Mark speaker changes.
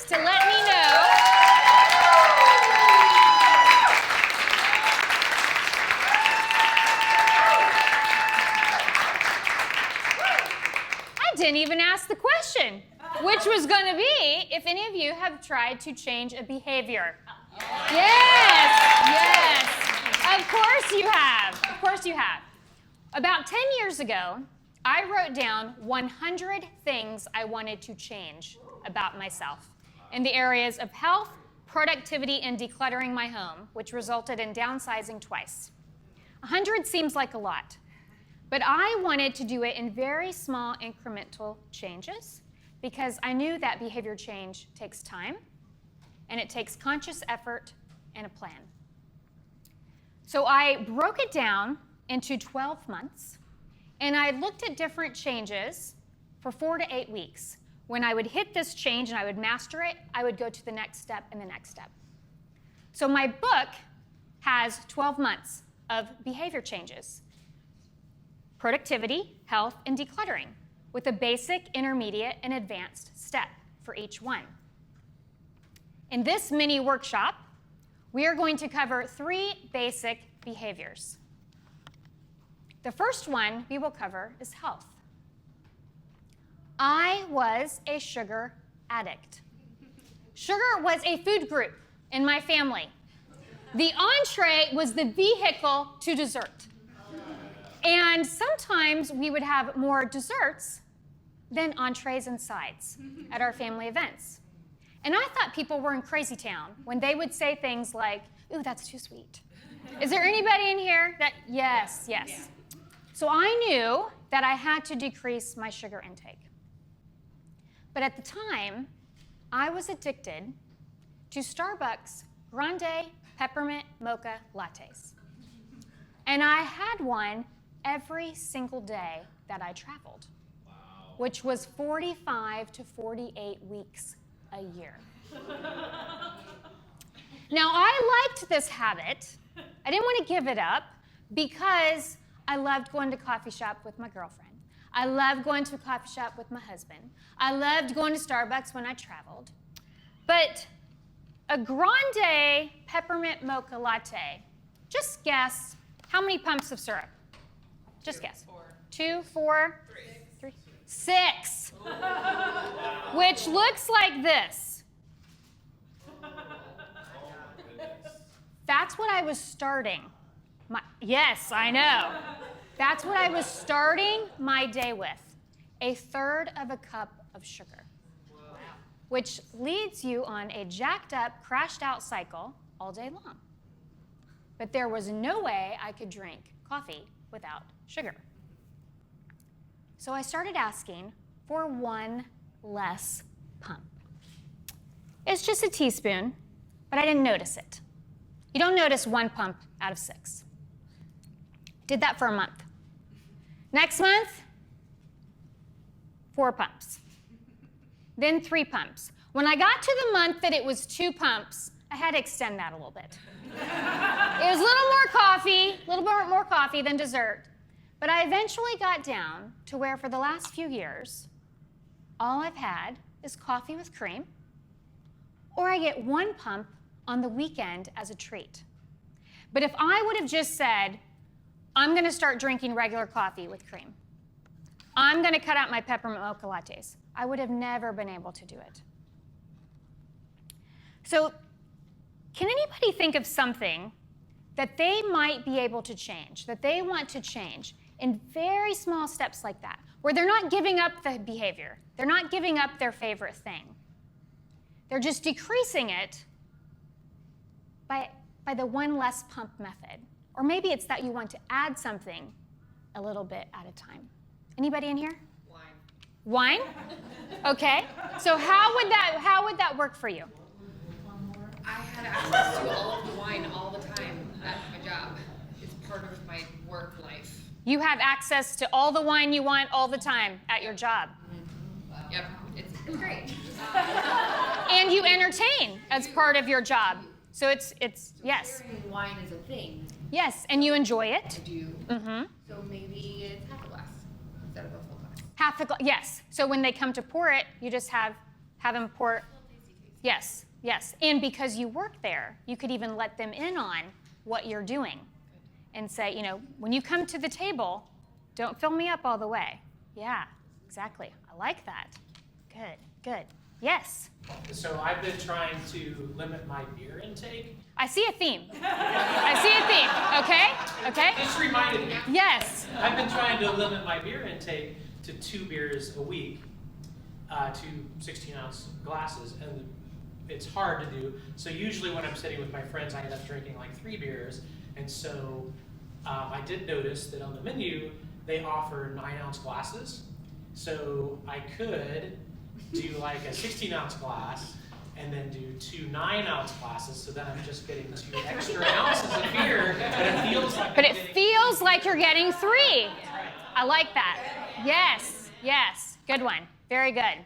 Speaker 1: to let me know. I didn't even ask the question, which was going to be if any of you have tried to change a behavior. Yes. Of course you have. Of course you have. About 10 years ago, I wrote down 100 things I wanted to change about myself in the areas of health, productivity, and decluttering my home, which resulted in downsizing twice. 100 seems like a lot, but I wanted to do it in very small incremental changes because I knew that behavior change takes time and it takes conscious effort and a plan. So I broke it down into 12 months, and I looked at different changes for 4 to 8 weeks. When I would hit this change and I would master it, I would go to the next step and the next step. So my book has 12 months of behavior changes: productivity, health, and decluttering, with a basic, intermediate, and advanced step for each one. In this mini workshop, we are going to cover 3 basic behaviors. The first one we will cover is health. I was a sugar addict. Sugar was a food group in my family. The entree was the vehicle to dessert. And sometimes we would have more desserts than entrees and sides at our family events. And I thought people were in crazy town when they would say things like, "Ooh, that's too sweet." Is there anybody in here that, yes. Yeah. So I knew that I had to decrease my sugar intake. But at the time, I was addicted to Starbucks Grande Peppermint Mocha Lattes. And I had one every single day that I traveled, which was 45 to 48 weeks a year. Now, I liked this habit. I didn't want to give it up because I loved going to coffee shop with my girlfriend. I loved going to a coffee shop with my husband. I loved going to Starbucks when I traveled. But a Grande Peppermint Mocha Latte, just guess how many pumps of syrup? Just guess. 2, 4, 3, 6. Which looks like this. That's what I was starting. Yes, I know. That's what I was starting my day with. 1/3 of a cup of sugar. Which leads you on a jacked up, crashed out cycle all day long. But there was no way I could drink coffee without sugar. So I started asking for 1 less pump. It's just a teaspoon, but I didn't notice it. You don't notice 1 pump out of 6. Did that for a month. Next month, 4 pumps. Then 3 pumps. When I got to the month that it was 2 pumps, I had to extend that a little bit. It was a little more coffee than dessert. But I eventually got down to where for the last few years, all I've had is coffee with cream, or I get 1 pump on the weekend as a treat. But if I would have just said, I'm going to start drinking regular coffee with cream, I'm going to cut out my peppermint mocha lattes, I would have never been able to do it. So can anybody think of something that they might be able to change, that they want to change in very small steps like that, where they're not giving up the behavior, they're not giving up their favorite thing, they're just decreasing it by the 1 less pump method? Or maybe it's that you want to add something a little bit at a time. Anybody in here? Wine? Okay. So how would that work for you?
Speaker 2: I had access to all of the wine all the time at my job. It's part of my work life.
Speaker 1: You have access to all the wine you want all the time at your job.
Speaker 2: Mm-hmm. Yep, it's great.
Speaker 1: And you entertain as part of your job. So it's yes.
Speaker 2: Wine is a thing.
Speaker 1: Yes, and you enjoy it.
Speaker 2: I do.
Speaker 1: Mm-hmm.
Speaker 2: So maybe it's half a glass instead of a full glass.
Speaker 1: Half a glass, yes. So when they come to pour it, you just have them pour. Yes, yes. And because you work there, you could even let them in on what you're doing and say, you know, when you come to the table, don't fill me up all the way. Yeah, exactly. I like that. Good, good. Yes?
Speaker 3: So I've been trying to limit my beer intake.
Speaker 1: I see a theme. I see a theme. Okay? Okay?
Speaker 3: This reminded me.
Speaker 1: Yes.
Speaker 3: I've been trying to limit my beer intake to 2 beers a week, 2 16-ounce glasses, and it's hard to do. So usually when I'm sitting with my friends, I end up drinking like 3 beers. And so I did notice that on the menu, they offer 9-ounce glasses. So I could do like a 16-ounce glass and then do 2 9-ounce glasses, so then I'm just getting 2 extra ounces of beer, and it feels like
Speaker 1: feels like you're getting 3.
Speaker 3: Right.
Speaker 1: I like that. Yes, yes. Good one. Very good.